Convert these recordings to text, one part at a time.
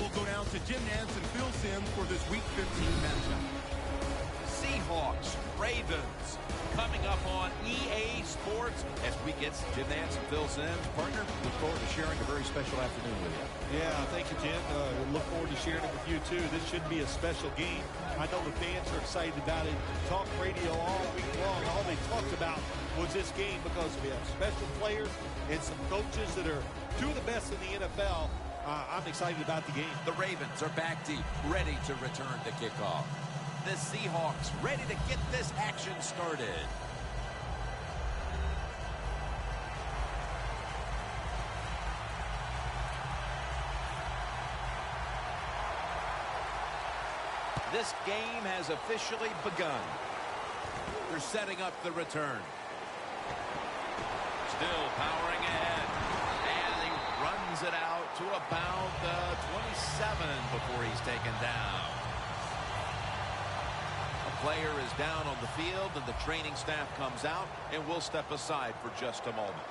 will go down to Jim Nantz and Phil Simms for this Week 15 matchup. Seahawks, Ravens, coming up on EA Sports as we get Jim Nantz and Phil Simms. Partner, look forward to sharing a very special afternoon with you. Yeah, thank you, Jim. Look forward to sharing it with you, too. This should be a special game. I know the fans are excited about it. Talk radio all week long. All they talked about was this game because we have special players and some coaches that are two of the best in the NFL. I'm excited about the game. The Ravens are back deep, ready to return the kickoff. The Seahawks ready to get this action started. This game has officially begun. They're setting up the return. Still powering ahead. And he runs it out to about the 27 before he's taken down. A player is down on the field, and the training staff comes out, and we'll step aside for just a moment.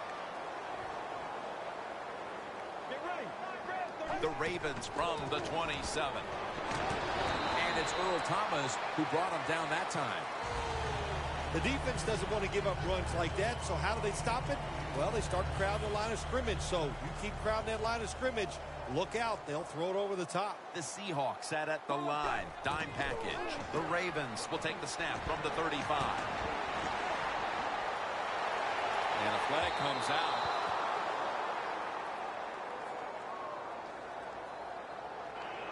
Get ready. The Ravens from the 27. And it's Earl Thomas who brought him down that time. The defense doesn't want to give up runs like that, so how do they stop it? Well, they start crowding the line of scrimmage, so you keep crowding that line of scrimmage, look out, they'll throw it over the top. The Seahawks sat at the line, dime package. The Ravens will take the snap from the 35. And a flag comes out.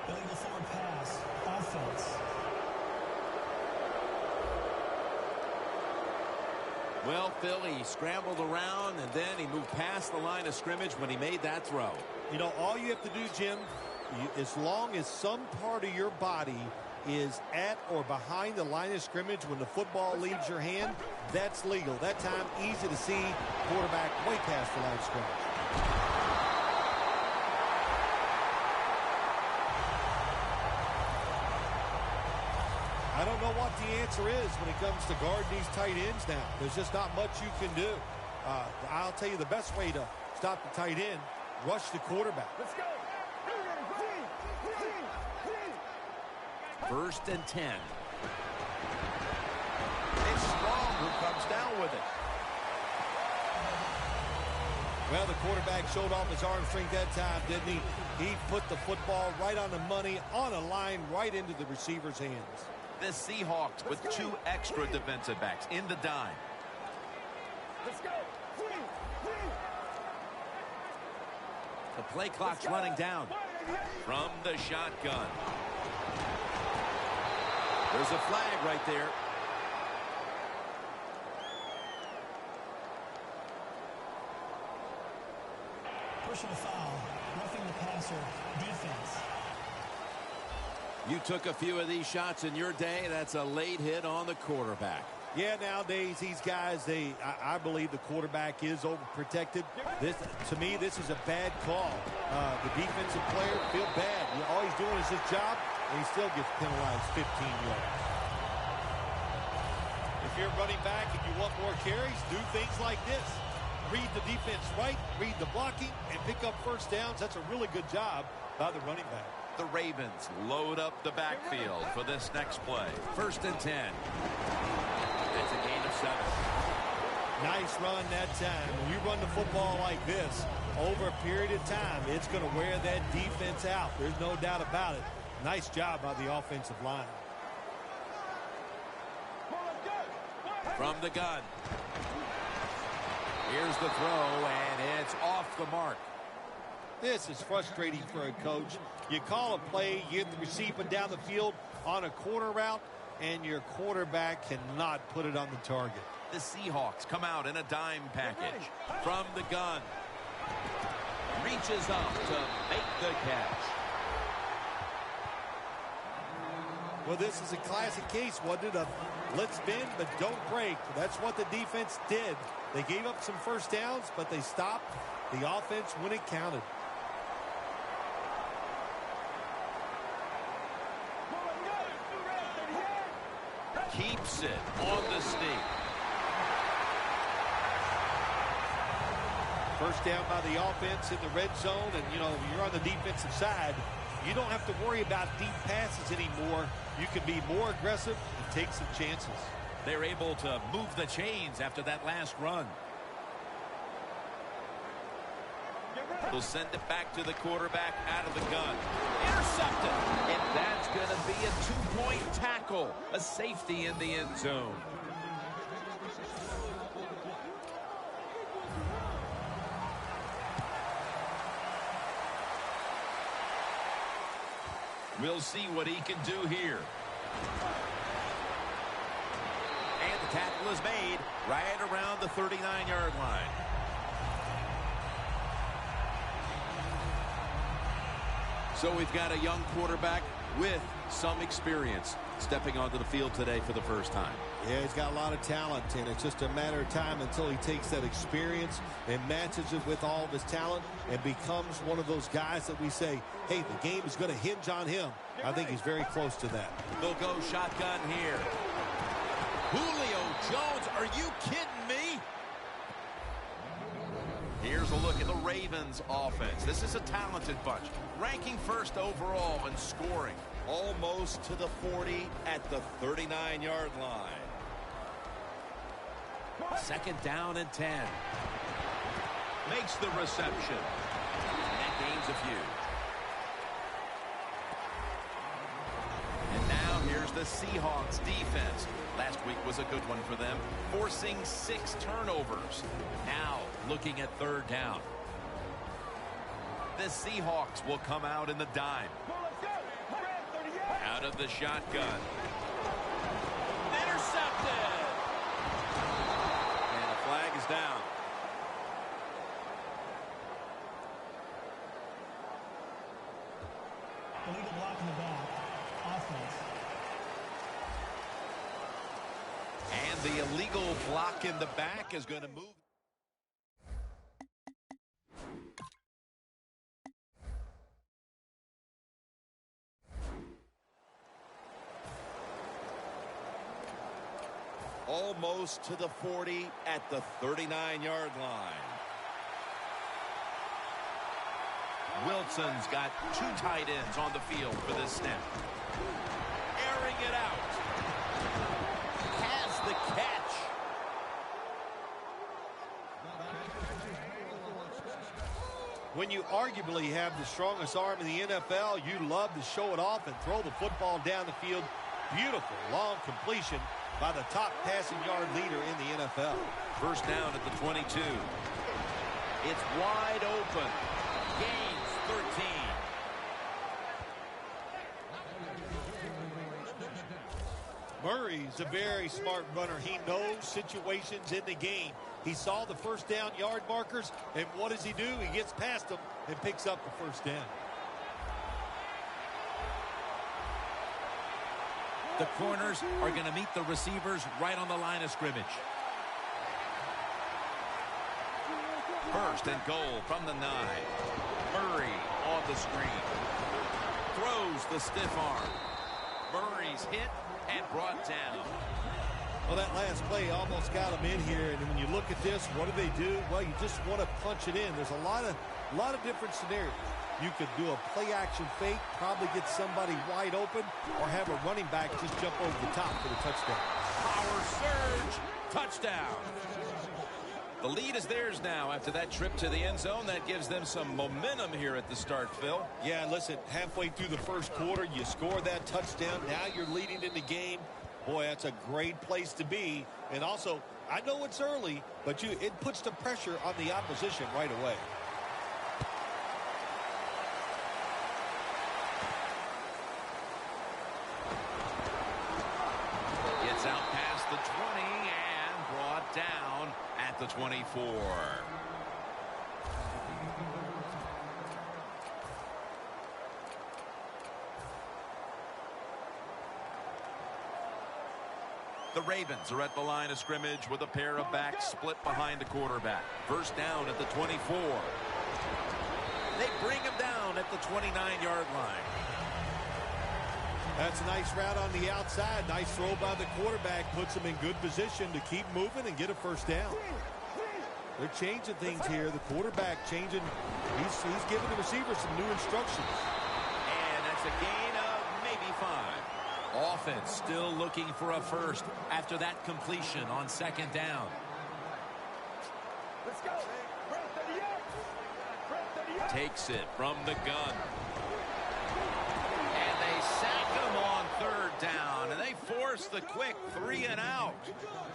Billing the forward pass. Offense. Well, Phil, he scrambled around, and then he moved past the line of scrimmage when he made that throw. You know, all you have to do, Jim, as long as some part of your body is at or behind the line of scrimmage when the football leaves your hand, that's legal. That time, easy to see, quarterback way past the line of scrimmage. I don't know what the answer is when it comes to guarding these tight ends now. There's just not much you can do. I'll tell you the best way to stop the tight end, rush the quarterback. Let's go. 1st and 10. It's Strong who comes down with it. Well, the quarterback showed off his arm strength that time, didn't he? He put the football right on the money, on a line, right into the receiver's hands. The Seahawks with 2 extra defensive backs in the dime. Let's go. The play clock's running down from the shotgun. There's a flag right there. Personal foul. Roughing the passer. Defense. You took a few of these shots in your day. That's a late hit on the quarterback. Yeah, nowadays, these guys, I believe the quarterback is overprotected. To me, this is a bad call. The defensive player feel bad. All he's doing is his job, and he still gets penalized 15 yards. If you're running back and you want more carries, do things like this. Read the defense right, read the blocking, and pick up first downs. That's a really good job by the running back. The Ravens load up the backfield for this next play. 1st and 10. That's a gain of 7. Nice run that time. When you run the football like this, over a period of time, it's going to wear that defense out. There's no doubt about it. Nice job by the offensive line. From the gun. Here's the throw, and it's off the mark. This is frustrating for a coach. You call a play, you get the receiver down the field on a corner route, and your quarterback cannot put it on the target. The Seahawks come out in a dime package. From the gun. Reaches up to make the catch. Well, this is a classic case, wasn't it? Let's bend, but don't break. That's what the defense did. They gave up some first downs, but they stopped the offense when it counted. Keeps it on the sneak. First down by the offense in the red zone, and, you know, you're on the defensive side. you don't have to worry about deep passes anymore. You can be more aggressive and take some chances. They're able to move the chains after that last run. They'll send it back to the quarterback out of the gun. Intercepted. And that's going to be a 2-point tackle. A safety in the end zone. We'll see what he can do here. And the tackle is made right around the 39-yard line. So we've got a young quarterback with some experience stepping onto the field today for the first time. Yeah, he's got a lot of talent, and it's just a matter of time until he takes that experience and matches it with all of his talent and becomes one of those guys that we say, hey, the game is going to hinge on him. I think he's very close to that. They'll go shotgun here. Julio Jones, are you kidding me? Here's a look at the Ravens offense. This is a talented bunch, ranking first overall in scoring. Almost to the 40 at the 39-yard line. Second down and 10. Makes the reception. And gains a few. And now here's the Seahawks defense. Last week was a good one for them, forcing 6 turnovers. Now looking at third down. The Seahawks will come out in the dime. Out of the shotgun. Intercepted. And the flag is down. Illegal block in the back. Offense. And the illegal block in the back is going to move. Almost to the 40 at the 39-yard line. Wilson's got 2 tight ends on the field for this snap. Airing it out. Has the catch. When you arguably have the strongest arm in the NFL, you love to show it off and throw the football down the field. Beautiful long completion by the top passing yard leader in the NFL. First down at the 22. It's wide open. Gains 13. Murray's a very smart runner. He knows situations in the game. He saw the first down yard markers, and what does he do? He gets past them and picks up the first down. The corners are going to meet the receivers right on the line of scrimmage. First and goal from the 9. Murray on the screen. Throws the stiff arm. Murray's hit and brought down. Well, that last play almost got him in here, and when you look at this, what do? Well, you just want to punch it in. There's a lot of different scenarios. You could do a play-action fake, probably get somebody wide open, or have a running back just jump over the top for the touchdown. Power surge, touchdown. The lead is theirs now after that trip to the end zone. That gives them some momentum here at the start, Phil. Yeah, listen, halfway through the first quarter, you score that touchdown. Now you're leading in the game. Boy, that's a great place to be. And also, I know it's early, but it puts the pressure on the opposition right away. Gets out past the 20 and brought down at the 24. The Ravens are at the line of scrimmage with a pair of backs split behind the quarterback. First down at the 24. They bring him down at the 29-yard line. That's a nice route on the outside. Nice throw by the quarterback. Puts him in good position to keep moving and get a first down. They're changing things here. The quarterback changing. He's giving the receiver some new instructions. And It's a gain of maybe 5. Offense still looking for a first after that completion on second down. Let's go. Brent 38. Takes it from the gun. And they sack him on third down. And they force the quick 3 and out.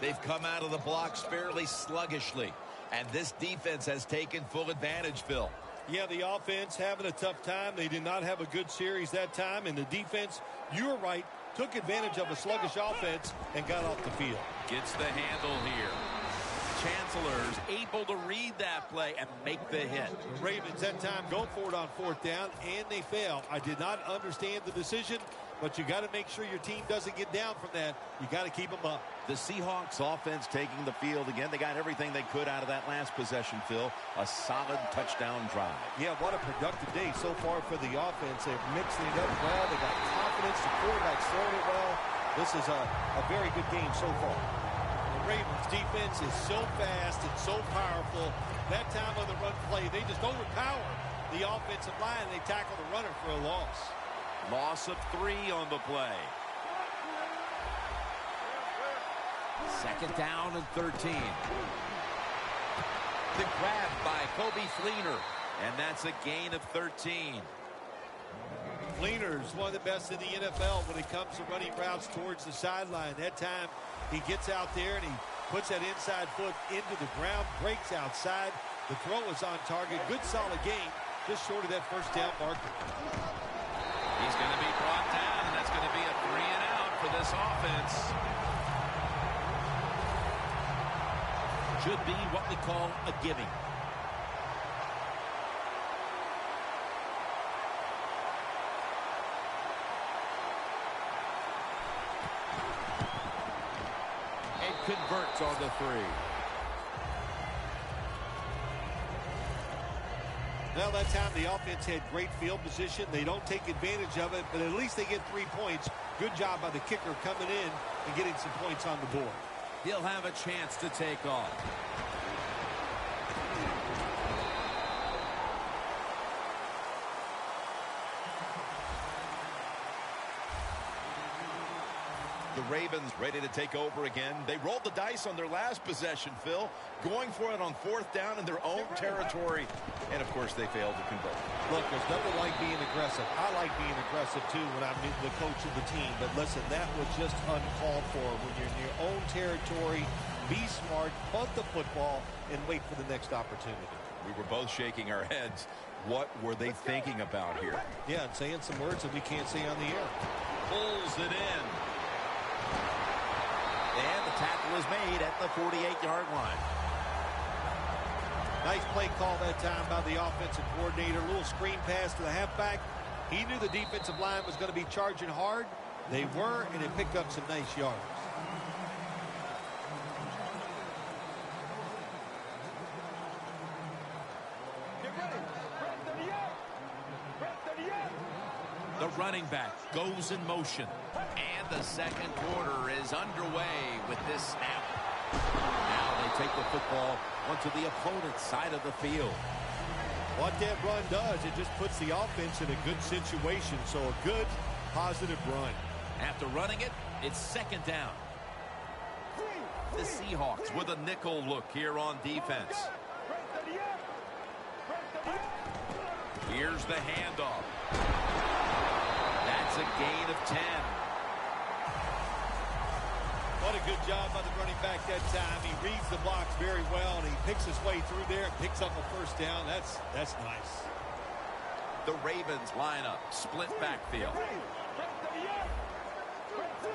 They've come out of the blocks fairly sluggishly. And this defense has taken full advantage, Phil. Yeah, the offense having a tough time. They did not have a good series that time. And the defense, you were right, took advantage of a sluggish offense and got off the field. Gets the handle here. Chancellor's able to read that play and make the hit. The Ravens that time go for it on fourth down, and they fail. I did not understand the decision, but you got to make sure your team doesn't get down from that. You got to keep them up. The Seahawks offense taking the field again. They got everything they could out of that last possession, Phil. A solid touchdown drive. Yeah, what a productive day so far for the offense. They're mixing it up well. They got confidence. The quarterback's throwing it well. This is a very good game so far. The Ravens defense is so fast and so powerful. That time on the run play, they just overpower the offensive line. They tackle the runner for a loss. Loss of 3 on the play. Second down and 13. The grab by Kobe Fleener. And that's a gain of 13. Fleener's one of the best in the NFL when it comes to running routes towards the sideline. That time he gets out there and he puts that inside foot into the ground, breaks outside. The throw is on target. Good solid game, just short of that first down marker. He's going to be brought down, and that's going to be a 3 and out for this offense. Should be what we call a giving. And converts on the 3. Well, that time the offense had great field position. They don't take advantage of it, but at least they get 3 points. Good job by the kicker coming in and getting some points on the board. He'll have a chance to take off. The Ravens ready to take over again. They rolled the dice on their last possession, Phil, going for it on fourth down in their own territory. And, of course, they failed to convert. Look, there's nothing like being aggressive. I like being aggressive, too, when I'm the coach of the team. But, listen, that was just uncalled for. When you're in your own territory, be smart, punt the football, and wait for the next opportunity. We were both shaking our heads. What were they thinking about here? Yeah, and saying some words that we can't say on the air. Pulls it in. And the tackle is made at the 48-yard line. Nice play call that time by the offensive coordinator. A little screen pass to the halfback. He knew the defensive line was going to be charging hard. They were, and it picked up some nice yards. Get ready. Brent 38. Brent 38. The running back goes in motion. And the second quarter is underway with this snap. Now they take the football onto the opponent's side of the field. What that run does, it just puts the offense in a good situation. So a good, positive run. After running it, it's second down. The Seahawks with a nickel look here on defense. Brent 38. Brent 38. Here's the handoff. That's a gain of 10. What a good job by the running back that time. He reads the blocks very well, and he picks his way through there and picks up a first down. That's nice. The Ravens line up, split backfield. Brent 38. Brent 3.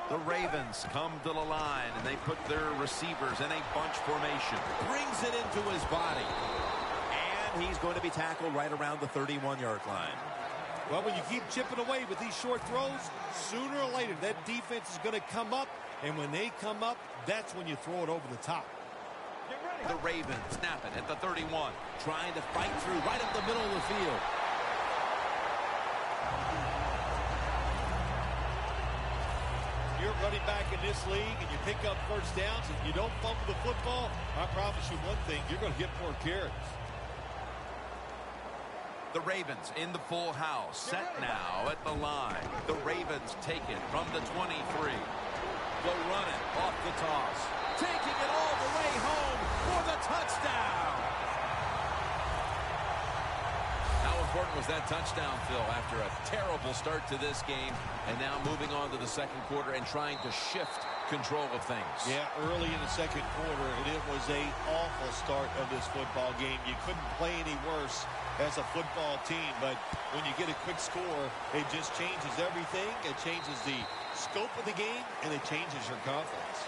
The Ravens come to the line, and they put their receivers in a bunch formation. Brings it into his body. And he's going to be tackled right around the 31-yard line. Well, when you keep chipping away with these short throws, sooner or later that defense is going to come up, and when they come up, that's when you throw it over the top. Get ready. The Ravens snap it at the 31, trying to fight through right up the middle of the field. You're running back in this league, and you pick up first downs, and you don't fumble the football, I promise you one thing, you're going to get more carries. The Ravens in the full house, set now at the line. The Ravens take it from the 23. They'll run it off the toss. Taking it all the way home for the touchdown. How important was that touchdown, Phil, after a terrible start to this game and now moving on to the second quarter and trying to shift control of things? Yeah, early in the second quarter, and it was an awful start of this football game. You couldn't play any worse as a football team, but when you get a quick score, it just changes everything. It changes the scope of the game, and it changes your confidence.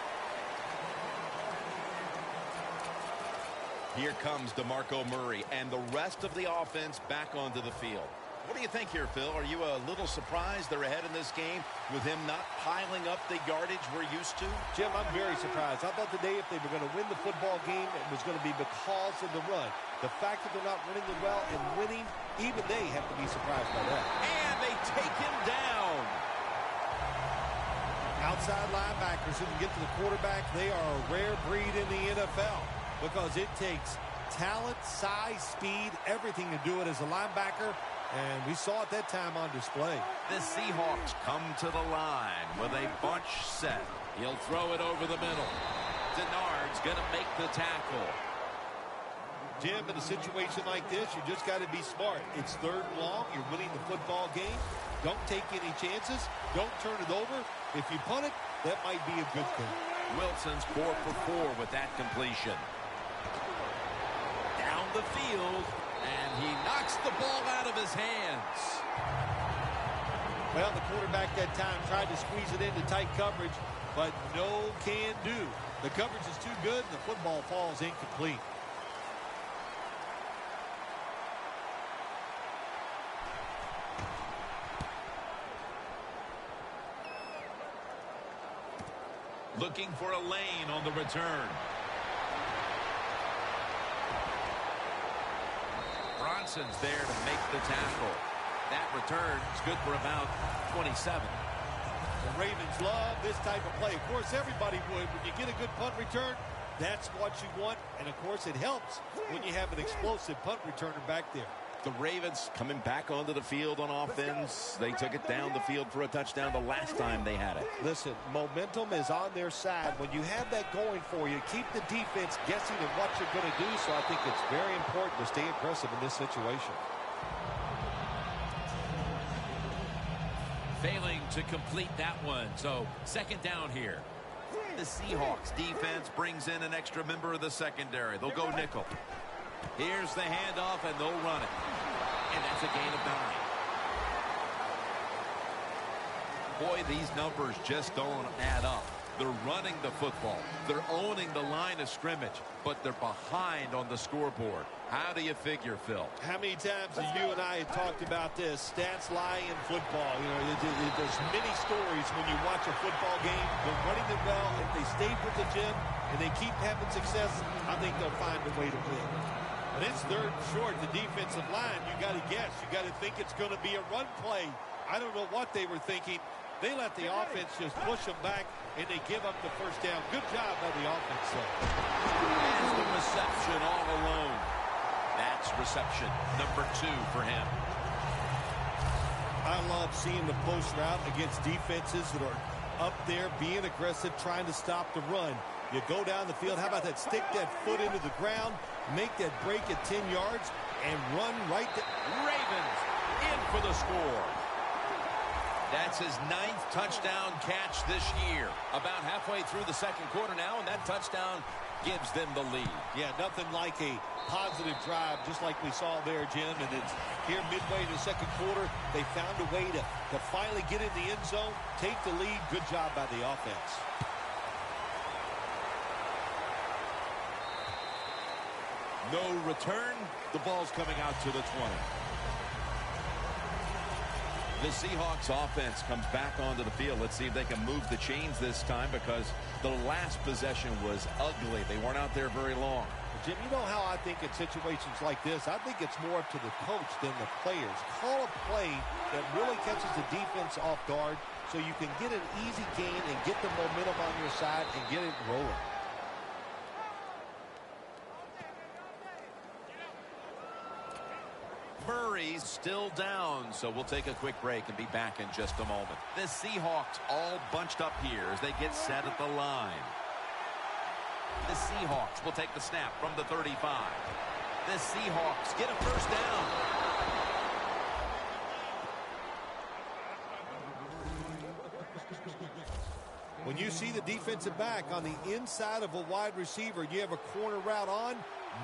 Here comes DeMarco Murray and the rest of the offense back onto the field. What do you think here, Phil? Are you a little surprised they're ahead in this game with him not piling up the yardage we're used to? Jim, I'm very surprised. I thought today if they were going to win the football game, it was going to be because of the run. The fact that they're not running it well and winning, even they have to be surprised by that. And they take him down. Outside linebackers who can get to the quarterback, they are a rare breed in the NFL because it takes talent, size, speed, everything to do it as a linebacker. And we saw it that time on display. The Seahawks come to the line with a bunch set. He'll throw it over the middle. Denard's going to make the tackle. Jim, in a situation like this, you just got to be smart. It's third and long. You're winning the football game. Don't take any chances. Don't turn it over. If you punt it, that might be a good thing. Wilson's 4 for 4 with that completion. Down the field. And he knocks the ball out of his hands. Well, the quarterback that time tried to squeeze it into tight coverage, but no can do. The coverage is too good, and the football falls incomplete. Looking for a lane on the return. Bronson's there to make the tackle. That return is good for about 27. The Ravens love this type of play. Of course, everybody would. When you get a good punt return, that's what you want. And, of course, it helps when you have an explosive punt returner back there. The Ravens coming back onto the field on offense. They took it down the field for a touchdown the last time they had it. Listen, momentum is on their side. When you have that going for you, keep the defense guessing at what you're going to do. So I think it's very important to stay aggressive in this situation. Failing to complete that one. So second down here. The Seahawks defense brings in an extra member of the secondary. They'll go nickel. Here's the handoff, and they'll run it. And that's a gain of 9. Boy, these numbers just don't add up. They're running the football. They're owning the line of scrimmage, but they're behind on the scoreboard. How do you figure, Phil? How many times have you and I talked about this? Stats lie in football. You know, there's many stories when you watch a football game. They're running it well. If they stay with the gym and they keep having success, I think they'll find a way to win. But it's third and short, the defensive line. You got to guess. You got to think it's going to be a run play. I don't know what they were thinking. They let the offense just push them back, and they give up the first down. Good job by the offense, though. Has the reception all alone. That's reception number 2 for him. I love seeing the post route against defenses that are up there being aggressive, trying to stop the run. You go down the field. How about that? Stick that foot into the ground, make that break at 10 yards, and run right to... Ravens in for the score. That's his 9th touchdown catch this year. About halfway through the second quarter now, and that touchdown gives them the lead. Yeah, nothing like a positive drive, just like we saw there, Jim. And it's here midway in the second quarter, they found a way to finally get in the end zone, take the lead. Good job by the offense. No return. The ball's coming out to the 20. The Seahawks offense comes back onto the field. Let's see if they can move the chains this time because the last possession was ugly. They weren't out there very long. Jim, you know how I think in situations like this, I think it's more up to the coach than the players. Call a play that really catches the defense off guard so you can get an easy gain and get the momentum on your side and get it rolling. Murray's still down, so we'll take a quick break and be back in just a moment. The Seahawks all bunched up here as they get set at the line. The Seahawks will take the snap from the 35. The Seahawks get a first down. When you see the defensive back on the inside of a wide receiver, you have a corner route on,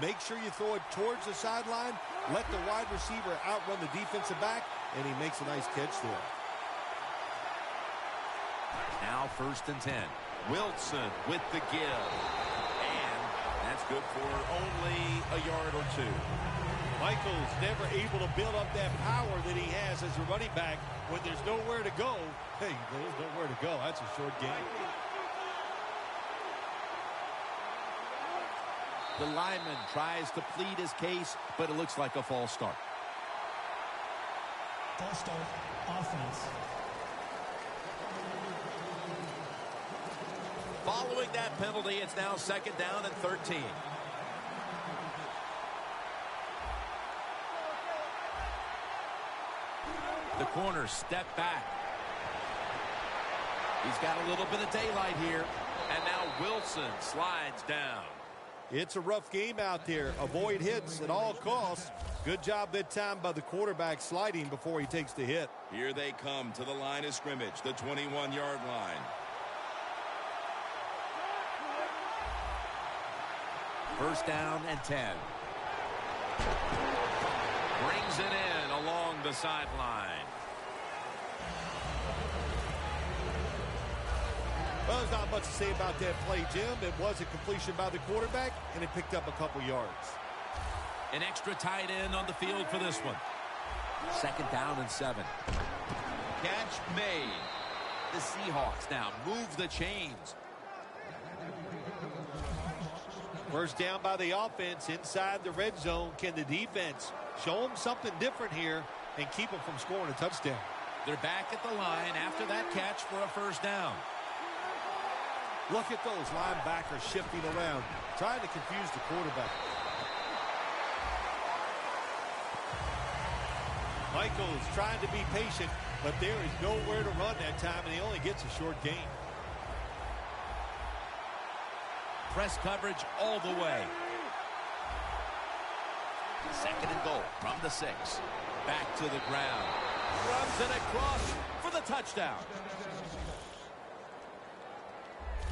make sure you throw it towards the sideline, let the wide receiver outrun the defensive back, and he makes a nice catch there. Now 1st and 10. Wilson with the give. And that's good for only a yard or two. Michael's never able to build up that power that he has as a running back when there's nowhere to go. Hey, there's nowhere to go. That's a short game. The lineman tries to plead his case, but it looks like a false start. False start, offense. Following that penalty, it's now 2nd down and 13. The corner step back. He's got a little bit of daylight here. And now Wilson slides down. It's a rough game out there. Avoid hits at all costs. Good job that time by the quarterback sliding before he takes the hit. Here they come to the line of scrimmage, the 21-yard line. First down and 10. Brings it in along the sideline. Well, there's not much to say about that play, Jim. It was a completion by the quarterback, and it picked up a couple yards. An extra tight end on the field for this one. 2nd down and 7. Catch made. The Seahawks now move the chains. First down by the offense inside the red zone. Can the defense show them something different here and keep them from scoring a touchdown? They're back at the line after that catch for a first down. Look at those linebackers shifting around, trying to confuse the quarterback. Michael's trying to be patient, but there is nowhere to run that time, and he only gets a short gain. Press coverage all the way. 2nd and goal from the 6. Back to the ground. Runs it across for the touchdown.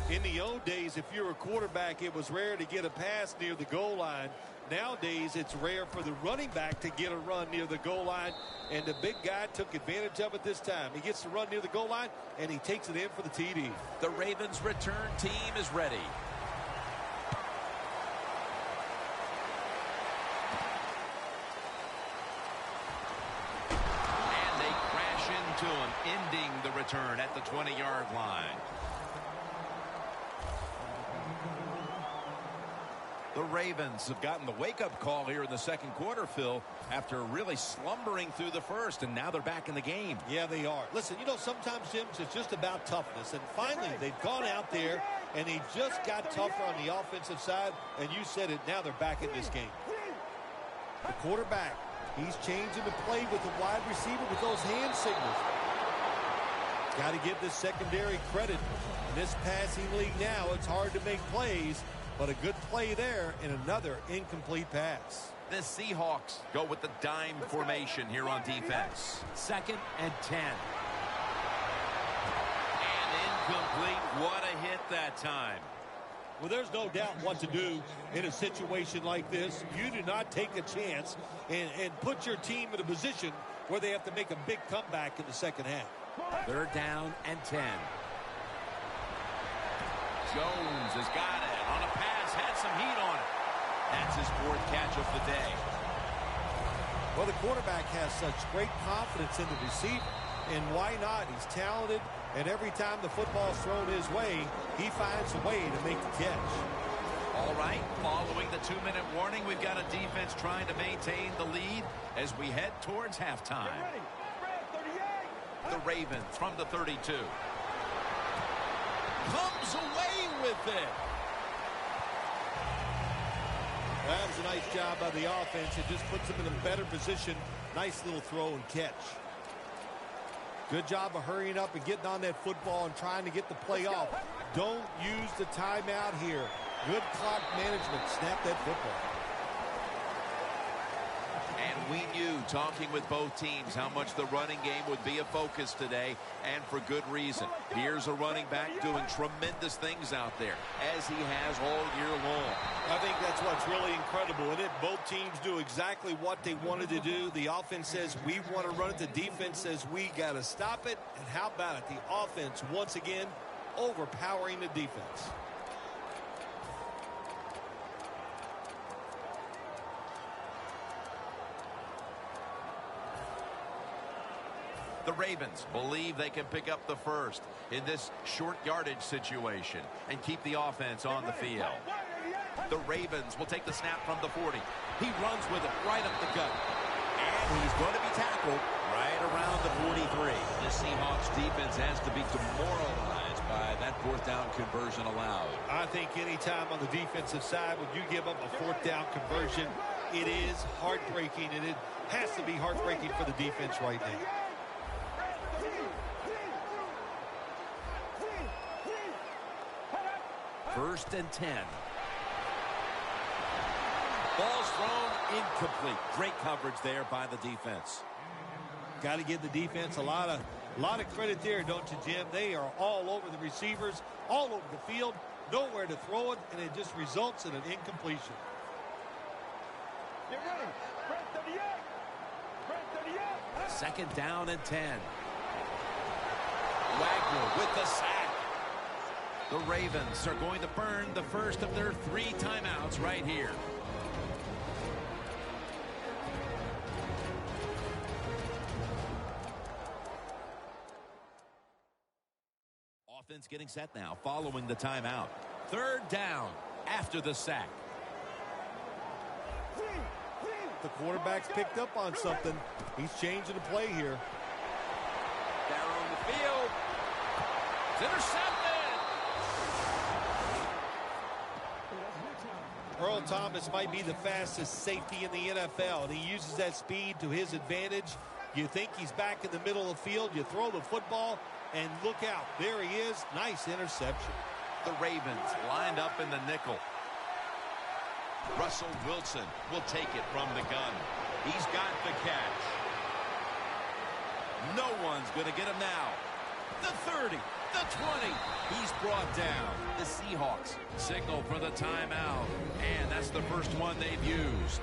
In the old days, if you're a quarterback, it was rare to get a pass near the goal line. Nowadays, it's rare for the running back to get a run near the goal line, and the big guy took advantage of it this time. He gets to run near the goal line, and he takes it in for the TD. The Ravens' return team is ready. And they crash into him, ending the return at the 20-yard line. The Ravens have gotten the wake-up call here in the 2nd quarter, Phil, after really slumbering through the 1st, and now they're back in the game. Yeah, they are. Listen, you know, sometimes, Jim, it's just about toughness. And finally, they've gone out there, and they just got tougher on the offensive side. And you said it, now they're back in this game. The quarterback, he's changing the play with the wide receiver with those hand signals. Got to give this secondary credit. In this passing league now, it's hard to make plays. But a good play there and another incomplete pass. The Seahawks go with the dime formation here on defense. 2nd and 10. And incomplete. What a hit that time. Well, there's no doubt what to do in a situation like this. You do not take a chance and put your team in a position where they have to make a big comeback in the 2nd half. 3rd down and 10. Jones has got it on a pass, had some heat on it. That's his 4th catch of the day. Well, the quarterback has such great confidence in the receiver, and why not? He's talented, and every time the football's thrown his way, he finds a way to make the catch. All right, following the 2-minute warning, we've got a defense trying to maintain the lead as we head towards halftime. The Ravens from the 32. Comes away with it. That was a nice job by the offense. It just puts them in a better position. Nice little throw and catch. Good job of hurrying up and getting on that football and trying to get the play off. Don't use the timeout here. Good clock management. Snap that football. And we knew, talking with both teams, how much the running game would be a focus today, and for good reason. Here's a running back doing tremendous things out there, as he has all year long. I think that's what's really incredible. And both teams do exactly what they wanted to do. The offense says we want to run it. The defense says we got to stop it. And how about it? The offense, once again, overpowering the defense. The Ravens believe they can pick up the first in this short yardage situation and keep the offense on the field. The Ravens will take the snap from the 40. He runs with it right up the gut. And he's going to be tackled right around the 43. The Seahawks defense has to be demoralized by that fourth down conversion allowed. I think anytime on the defensive side when you give up a fourth down conversion, it is heartbreaking, and it has to be heartbreaking for the defense right now. First and 10. Ball's thrown incomplete. Great coverage there by the defense. Got to give the defense a lot of credit there, don't you, Jim? They are all over the receivers, all over the field, nowhere to throw it, and it just results in an incompletion. Get ready. Press 38. Press 38. Second down and 10. Wagner with the sack. The Ravens are going to burn the first of their 3 timeouts right here. Offense getting set now following the timeout. Third down after the sack. The quarterback's picked up on something. He's changing the play here. Down on the field. It's intercepted. Earl Thomas might be the fastest safety in the NFL, and he uses that speed to his advantage. You think he's back in the middle of the field. You throw the football, and look out. There he is. Nice interception. The Ravens lined up in the nickel. Russell Wilson will take it from the gun. He's got the catch. No one's going to get him now. The 30, the 20. He's brought down. The Seahawks signal for the timeout. And that's the first one they've used.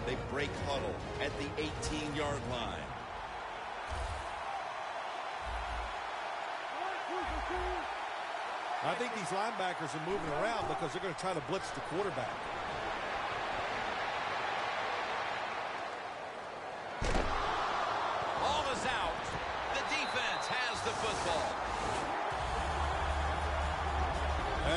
They break huddle at the 18-yard line. I think these linebackers are moving around because they're going to try to blitz the quarterback. Ball is out. The defense has the football.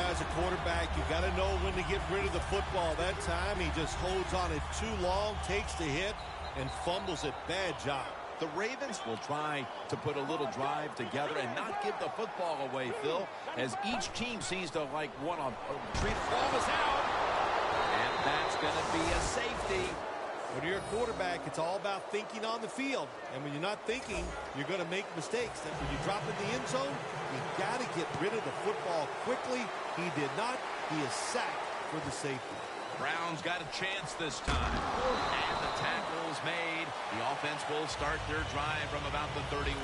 As a quarterback, you got to know when to get rid of the football. That time, he just holds on it too long, takes the hit, and fumbles it. Bad job. The Ravens will try to put a little drive together and not give the football away, Phil, as each team seems to like want to treat the ball is out. And that's going to be a safety. When you're a quarterback, it's all about thinking on the field. And when you're not thinking, you're going to make mistakes. And when you drop in the end zone, you got to get rid of the football quickly. He did not. He is sacked for the safety. Browns got a chance this time. And the tackle is made. The offense will start their drive from about the 31.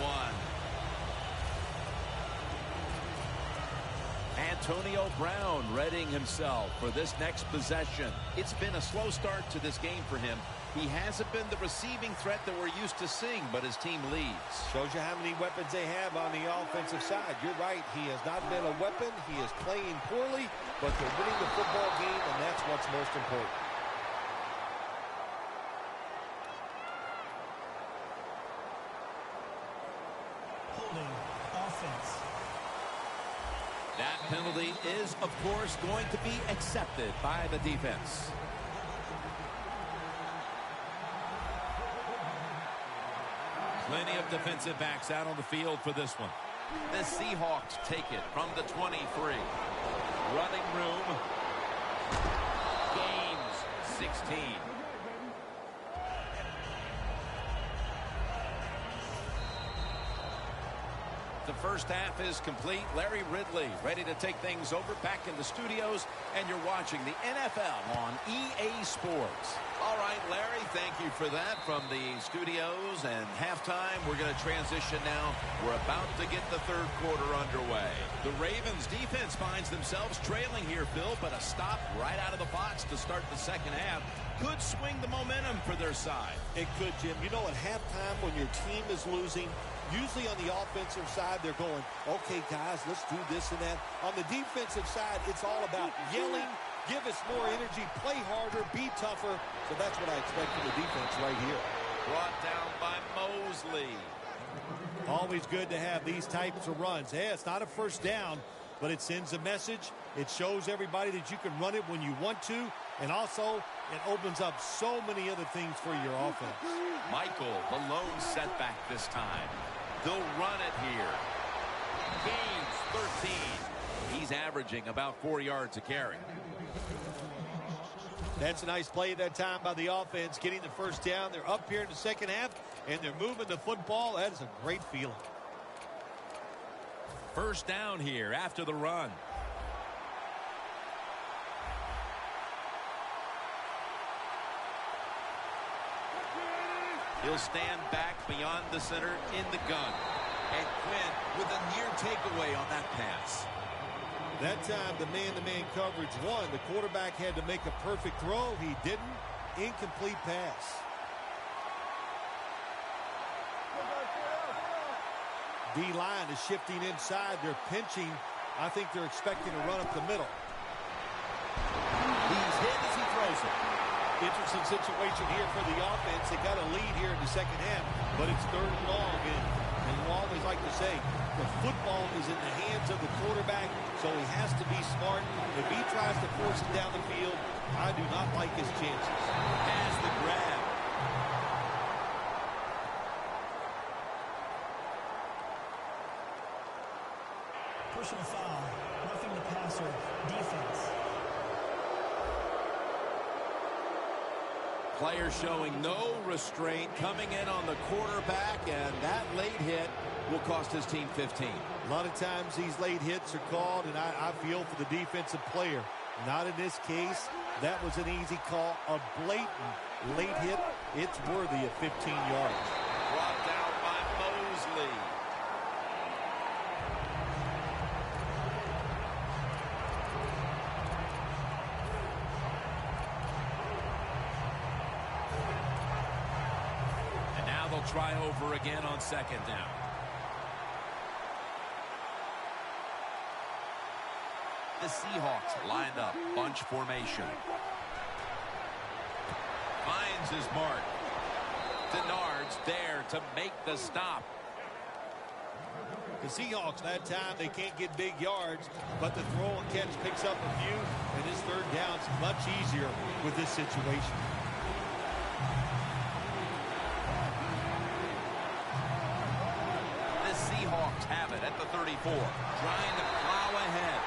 Antonio Brown readying himself for this next possession. It's been a slow start to this game for him. He hasn't been the receiving threat that we're used to seeing, but his team leads. Shows you how many weapons they have on the offensive side. You're right. He has not been a weapon. He is playing poorly, but they're winning the football game, and that's what's most important. Holding offense. That penalty is, of course, going to be accepted by the defense. Plenty of defensive backs out on the field for this one. The Seahawks take it from the 23. Running room. Gain 16. The first half is complete. Larry Ridley ready to take things over back in the studios, and you're watching the NFL on EA Sports. All right, Larry, thank you for that from the studios and halftime. We're going to transition now. We're about to get the third quarter underway. The Ravens defense finds themselves trailing here, Phil, but a stop right out of the box to start the second half could swing the momentum for their side. It could, Jim. You know, at halftime when your team is losing, usually on the offensive side, they're going, okay, guys, let's do this and that. On the defensive side, it's all about yelling, give us more energy, play harder, be tougher. So that's what I expect from the defense right here. Brought down by Mosley. Always good to have these types of runs. Yeah, it's not a first down, but it sends a message. It shows everybody that you can run it when you want to. And also, it opens up so many other things for your offense. Michael, the lone setback this time. They'll run it here. Gains 13. He's averaging about 4 yards a carry. That's a nice play that time by the offense, getting the first down. They're up here in the second half, and they're moving the football. That is a great feeling. First down here after the run. He'll stand back beyond the center in the gun. And Quinn with a near takeaway on that pass. That time, the man-to-man coverage won. The quarterback had to make a perfect throw. He didn't. Incomplete pass. D-line is shifting inside. They're pinching. I think they're expecting to run up the middle. He's hit as he throws it. Interesting situation here for the offense. They got a lead here in the second half, but it's third and long. And you always like to say, the football is in the hands of the quarterback, so he has to be smart. If he tries to force it down the field, I do not like his chances. Has the grab. Personal foul. Roughing the passer. Defense. Player showing no restraint coming in on the quarterback, and that late hit will cost his team 15. A lot of times these late hits are called, and I feel for the defensive player. Not in this case. That was an easy call. A blatant late hit. It's worthy of 15 yards. Brought down by Mosley. And now they'll try over again on second down. The Seahawks lined up, bunch formation. Finds his mark. Denard's there to make the stop. The Seahawks, that time, they can't get big yards, but the throw and catch picks up a few, and his third down's much easier with this situation. The Seahawks have it at the 34, trying to plow ahead.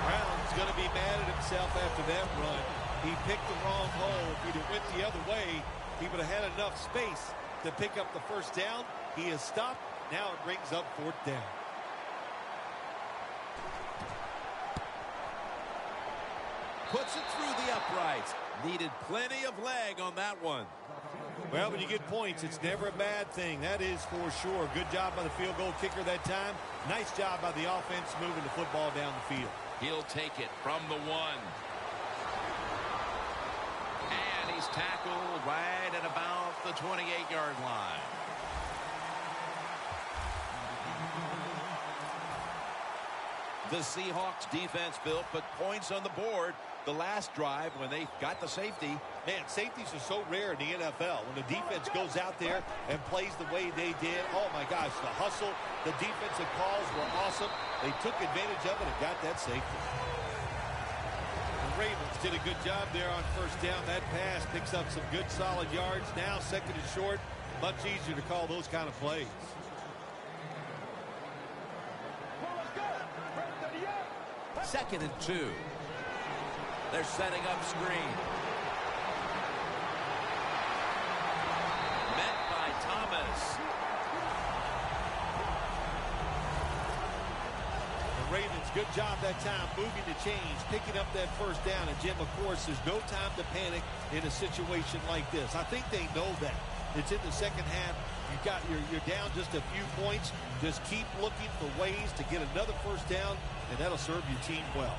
Brown's going to be mad at himself after that run. He picked the wrong hole. If he'd have went the other way, he would have had enough space to pick up the first down. He has stopped. Now it brings up fourth down. Puts it through the uprights. Needed plenty of leg on that one. Well, when you get points, it's never a bad thing. That is for sure. Good job by the field goal kicker that time. Nice job by the offense moving the football down the field. He'll take it from the 1. And he's tackled right at about the 28-yard line. The Seahawks defense, Bill, put points on the board the last drive when they got the safety. Man, safeties are so rare in the NFL. When the defense goes out there and plays the way they did, oh my gosh, the hustle, the defensive calls were awesome. They took advantage of it and got that safety. The Ravens did a good job there on first down. That pass picks up some good solid yards. Now second and short, much easier to call those kind of plays. Second and 2. They're setting up screen. Met by Thomas. The Ravens, good job that time moving the chains, picking up that first down. And, Jim, of course, there's no time to panic in a situation like this. I think they know that. It's in the second half. You're down just a few points. Just keep looking for ways to get another first down, and that'll serve your team well.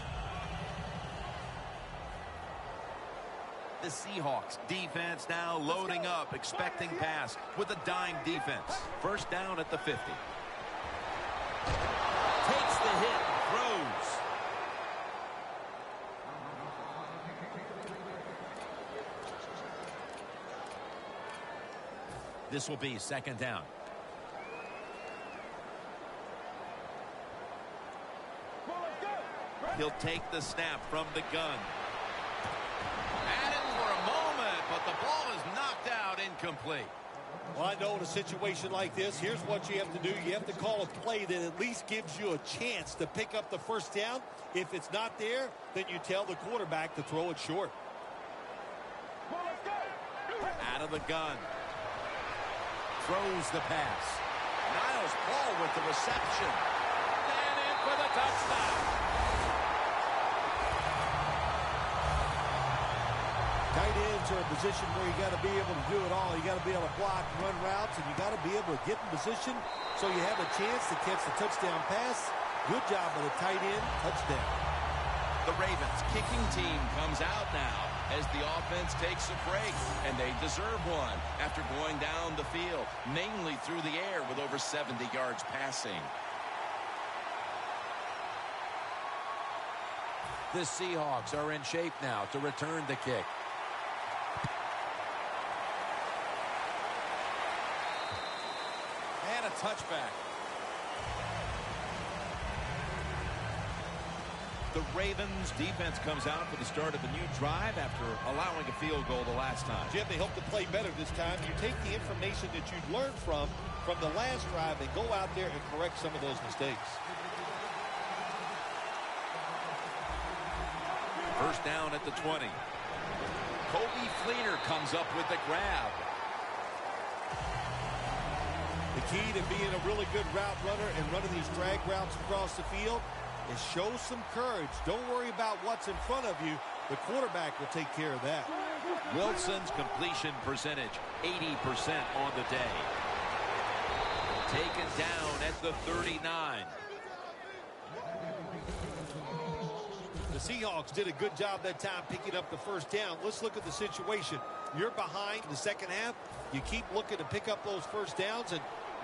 The Seahawks defense now loading up, expecting pass with a dime defense. First down at the 50. Takes the hit, throws. This will be second down. He'll take the snap from the gun. At it for a moment, but the ball is knocked out, incomplete. Well, I know in a situation like this, here's what you have to do. You have to call a play that at least gives you a chance to pick up the first down. If it's not there, then you tell the quarterback to throw it short. Out of the gun. Throws the pass. Niles Paul with the reception. And in for the touchdown. Tight ends are a position where you got to be able to do it all. You got to be able to block, run routes, and you got to be able to get in position so you have a chance to catch the touchdown pass. Good job by the tight end. Touchdown. The Ravens kicking team comes out now as the offense takes a break, and they deserve one after going down the field, mainly through the air with over 70 yards passing. The Seahawks are in shape now to return the kick. And a touchback. The Ravens defense comes out for the start of a new drive after allowing a field goal the last time. Jim, they hope to play better this time. You take the information that you've learned from the last drive and go out there and correct some of those mistakes. First down at the 20. Kobe Fleener comes up with the grab. The key to being a really good route runner and running these drag routes across the field is show some courage. Don't worry about what's in front of you. The quarterback will take care of that. Wilson's completion percentage, 80% on the day. Taken down at the 39. The Seahawks did a good job that time picking up the first down. Let's look at the situation. You're behind in the second half. You keep looking to pick up those first downs, and,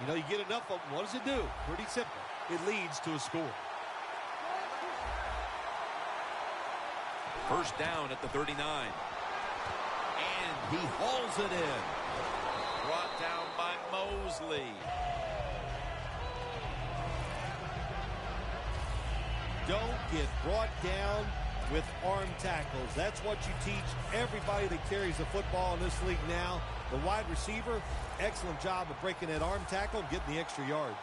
you get enough of them. What does it do? Pretty simple. It leads to a score. First down at the 39. And he hauls it in. Brought down by Mosley. Don't get brought down with arm tackles. That's what you teach everybody that carries the football in this league now. The wide receiver, excellent job of breaking that arm tackle and getting the extra yards.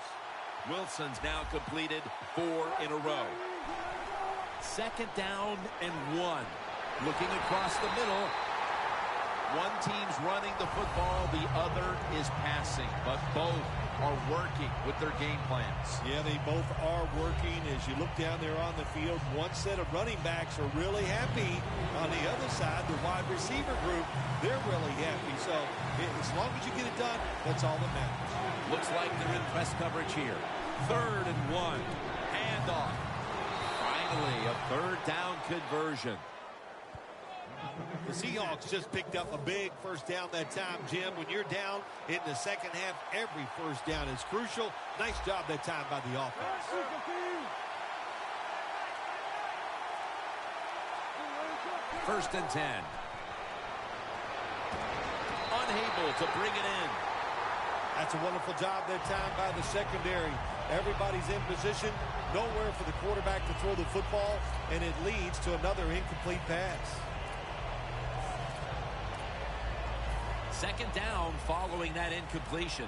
Wilson's now completed 4 in a row. Second down and 1. Looking across the middle. One team's running the football, the other is passing, but both are working with their game plans. Yeah, they both are working. As you look down there on the field, one set of running backs are really happy. On the other side, the wide receiver group, they're really happy. So as long as you get it done, that's all that matters. Looks like they're in press coverage here. Third and 1. Handoff. Finally, a third down conversion. The Seahawks just picked up a big first down that time, Jim. When you're down in the second half, every first down is crucial. Nice job that time by the offense. First and 10. Unable to bring it in. That's a wonderful job that time by the secondary. Everybody's in position. Nowhere for the quarterback to throw the football, and it leads to another incomplete pass. Second down following that incompletion.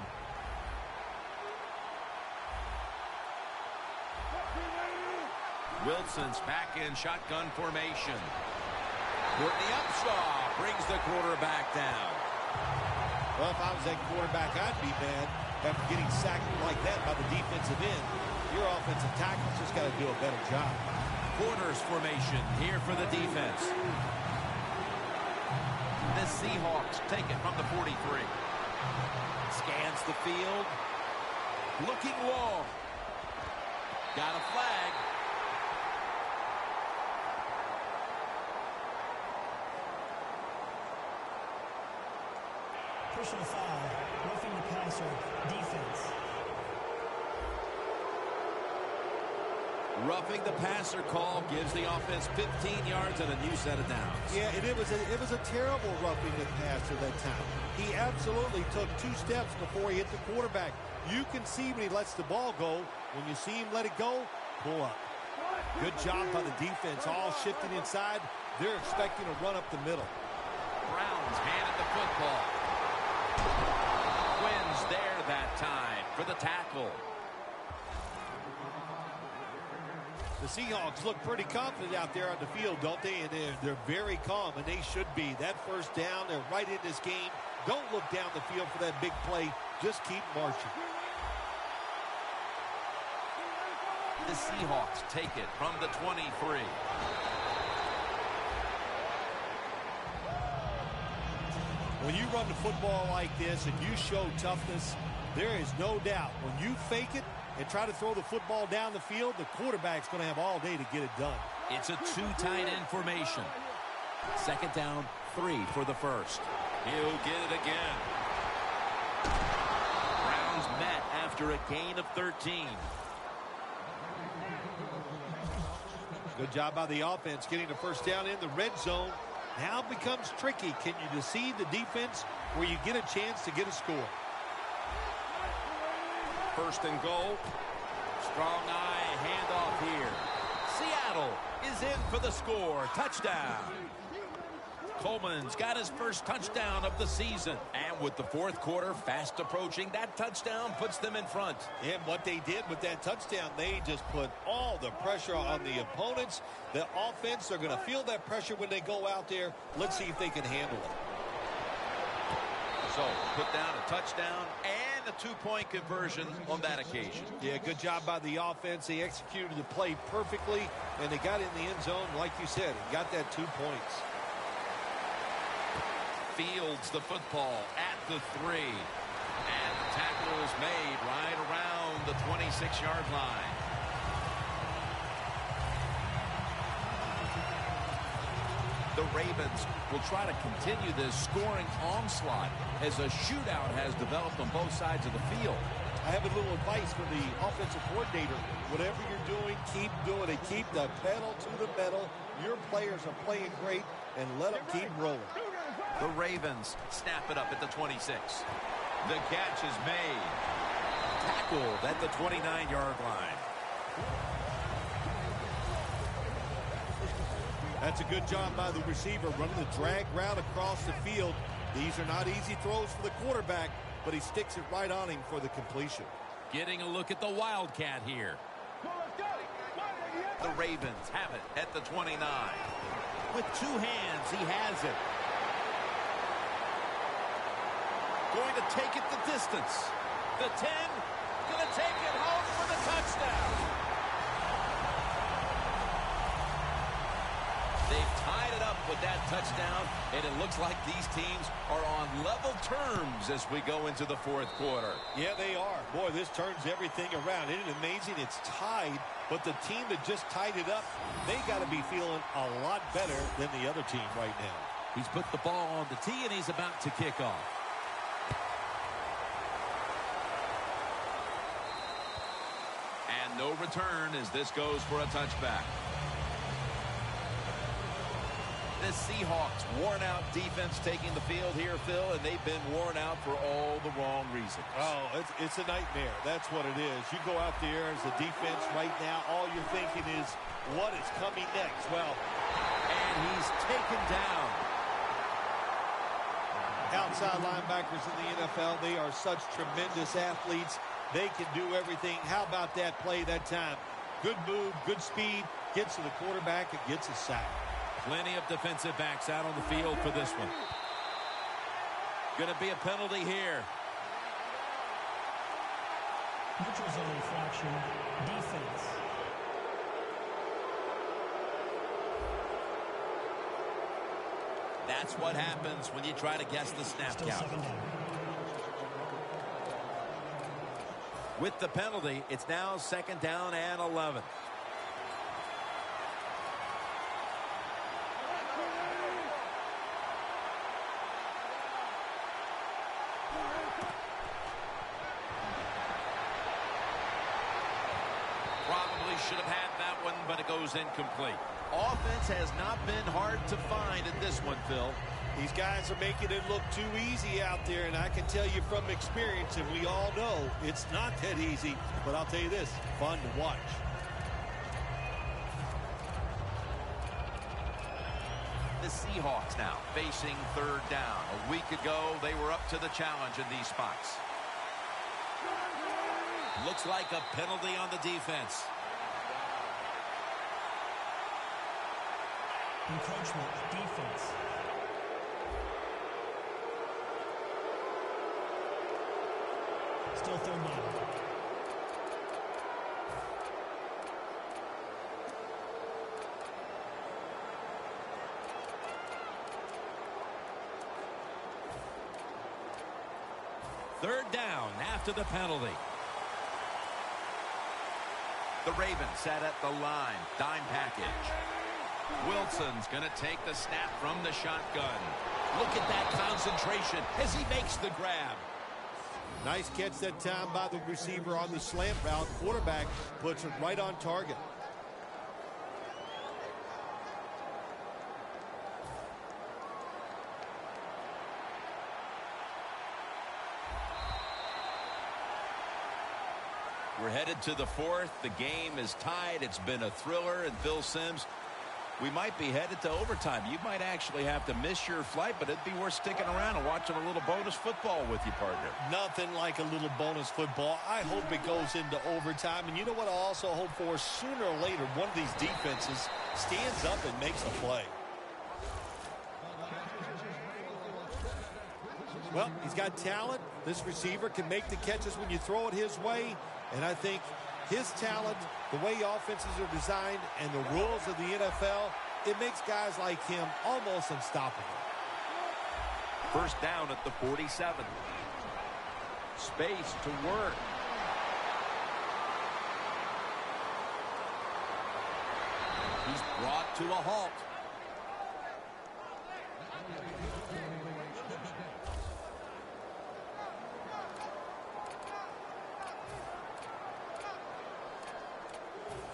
Wilson's back in shotgun formation. Courtney Upshaw brings the quarterback down. Well, if I was that quarterback, I'd be mad after getting sacked like that by the defensive end. Your offensive tackle's just got to do a better job. Corners formation here for the defense. The Seahawks take it from the 43. Scans the field. Looking long. Got a flag. Personal foul, roughing the passer, defense. Roughing the passer call gives the offense 15 yards and a new set of downs. Yeah, and it was a terrible roughing the passer that time. He absolutely took 2 steps before he hit the quarterback. You can see when he lets the ball go. When you see him let it go, pull up. Good job by the defense, all shifting inside. They're expecting a run up the middle. Browns handed the football. Quinn's there that time for the tackle. The Seahawks look pretty confident out there on the field, don't they? And they're very calm, and they should be. That first down, they're right in this game. Don't look down the field for that big play. Just keep marching. The Seahawks take it from the 23. When you run the football like this and you show toughness, there is no doubt when you fake it and try to throw the football down the field, the quarterback's going to have all day to get it done. It's a 2 tight end formation. 2nd down, 3 for the first. He'll get it again. Browns met after a gain of 13. Good job by the offense getting the first down in the red zone. Now it becomes tricky. Can you deceive the defense where you get a chance to get a score? 1st and goal. Strong eye handoff here. Seattle is in for the score. Touchdown. Coleman's got his first touchdown of the season. And with the 4th quarter fast approaching, that touchdown puts them in front. And what they did with that touchdown, they just put all the pressure on the opponents. The offense, they're going to feel that pressure when they go out there. Let's see if they can handle it. So, put down a touchdown and a 2-point conversion on that occasion. Yeah, good job by the offense. They executed the play perfectly, and they got in the end zone, like you said, and got that 2 points. Fields the football at the 3. And the tackle is made right around the 26-yard line. The Ravens will try to continue this scoring onslaught as a shootout has developed on both sides of the field. I have a little advice for the offensive coordinator. Whatever you're doing, keep doing it. Keep the pedal to the metal. Your players are playing great, and let them keep rolling. The Ravens snap it up at the 26. The catch is made. Tackled at the 29-yard line. That's a good job by the receiver, running the drag route across the field. These are not easy throws for the quarterback, but he sticks it right on him for the completion. Getting a look at the Wildcat here. The Ravens have it at the 29. With 2 hands, he has it. Going to take it the distance. The 10, going to take it home for the touchdown. They've tied it up with that touchdown, and it looks like these teams are on level terms as we go into the 4th quarter. Yeah, they are. Boy, this turns everything around. Isn't it amazing? It's tied, but the team that just tied it up, they got to be feeling a lot better than the other team right now. He's put the ball on the tee, and he's about to kick off. And no return as this goes for a touchback. The Seahawks worn-out defense taking the field here, Phil, and they've been worn out for all the wrong reasons. Oh, it's a nightmare. That's what it is. You go out there as a defense right now, all you're thinking is, what is coming next? Well, and he's taken down. Outside linebackers in the NFL, they are such tremendous athletes. They can do everything. How about that play that time? Good move, good speed, gets to the quarterback, and gets a sack. Plenty of defensive backs out on the field for this one. Going to be a penalty here. Neutral zone infraction. Defense. That's what happens when you try to guess the snap Still count. second down. With the penalty, it's now 2nd down and 11. Probably should have had that one, but it goes incomplete. Offense has not been hard to find in this one, Phil. These guys are making it look too easy out there, and I can tell you from experience, and we all know it's not that easy, but I'll tell you this, fun to watch. The Seahawks now facing 3rd down. A week ago, they were up to the challenge in these spots. Looks like a penalty on the defense. Encroachment. Defense. Still 3rd down. Third down after the penalty. The Ravens set at the line. Dime package. Wilson's going to take the snap from the shotgun. Look at that concentration as he makes the grab. Nice catch that time by the receiver on the slant route. Quarterback puts it right on target. We're headed to the 4th. The game is tied. It's been a thriller. And Phil Simms, we might be headed to overtime. You might actually have to miss your flight, but it'd be worth sticking around and watching a little bonus football with you, partner. Nothing like a little bonus football. I hope it goes into overtime. And you know what I also hope for? Sooner or later, one of these defenses stands up and makes a play. Well, he's got talent. This receiver can make the catches when you throw it his way. And I think his talent, the way offenses are designed, and the rules of the NFL, it makes guys like him almost unstoppable. First down at the 47. Space to work. He's brought to a halt.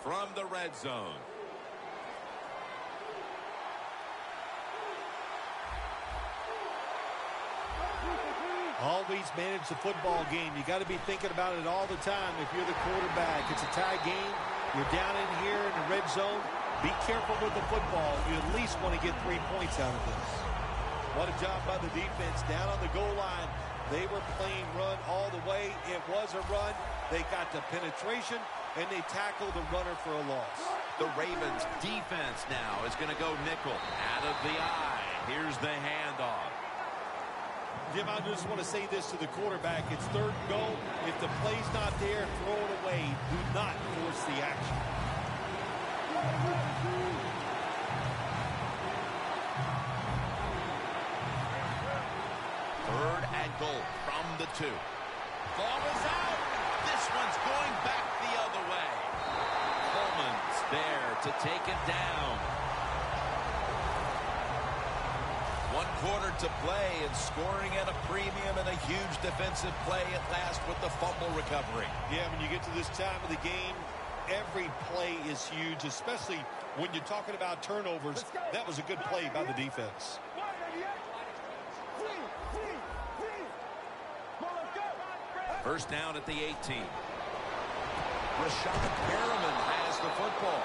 From the red zone. Always manage the football game. You got to be thinking about it all the time if you're the quarterback. It's a tie game. You're down in here in the red zone. Be careful with the football. You at least want to get 3 points out of this. What a job by the defense down on the goal line. They were playing run all the way. It was a run. They got the penetration, and they tackled the runner for a loss. The Ravens defense now is going to go nickel. Out of the eye. Here's the handoff. Jim, I just want to say this to the quarterback. It's 3rd and goal. If the play's not there, throw it away. Do not force the action. 3rd and goal from the 2. Ball is out. This one's going back the other way. Coleman's there to take it down. 1 quarter to play, and scoring at a premium, and a huge defensive play at last with the fumble recovery. Yeah, when you get to this time of the game, every play is huge, especially when you're talking about turnovers. That was a good play by the defense. First down at the 18. Rashad Perriman has the football.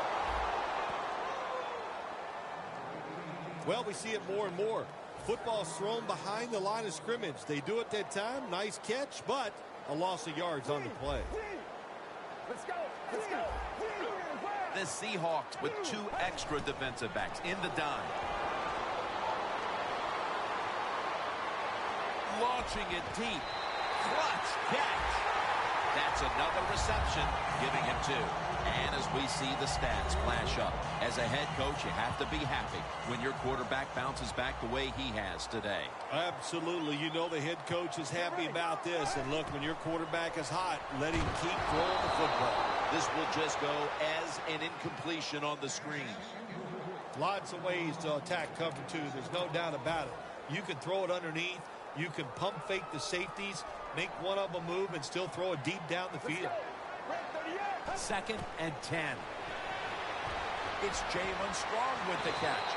Well, we see it more and more. Football's thrown behind the line of scrimmage. They do it that time. Nice catch, but a loss of yards on the play. Let's go. Let's go. The Seahawks with 2 extra defensive backs in the dime. Launching it deep. Clutch catch. That's another reception, giving him 2. And as we see the stats flash up, as a head coach, you have to be happy when your quarterback bounces back the way he has today. Absolutely. You know the head coach is happy about this. And look, when your quarterback is hot, let him keep throwing the football. This will just go as an incompletion on the screen. Lots of ways to attack cover 2. There's no doubt about it. You can throw it underneath. You can pump fake the safeties, make one of them move, and still throw it deep down the field. 2nd and 10. It's Jalen Strong with the catch.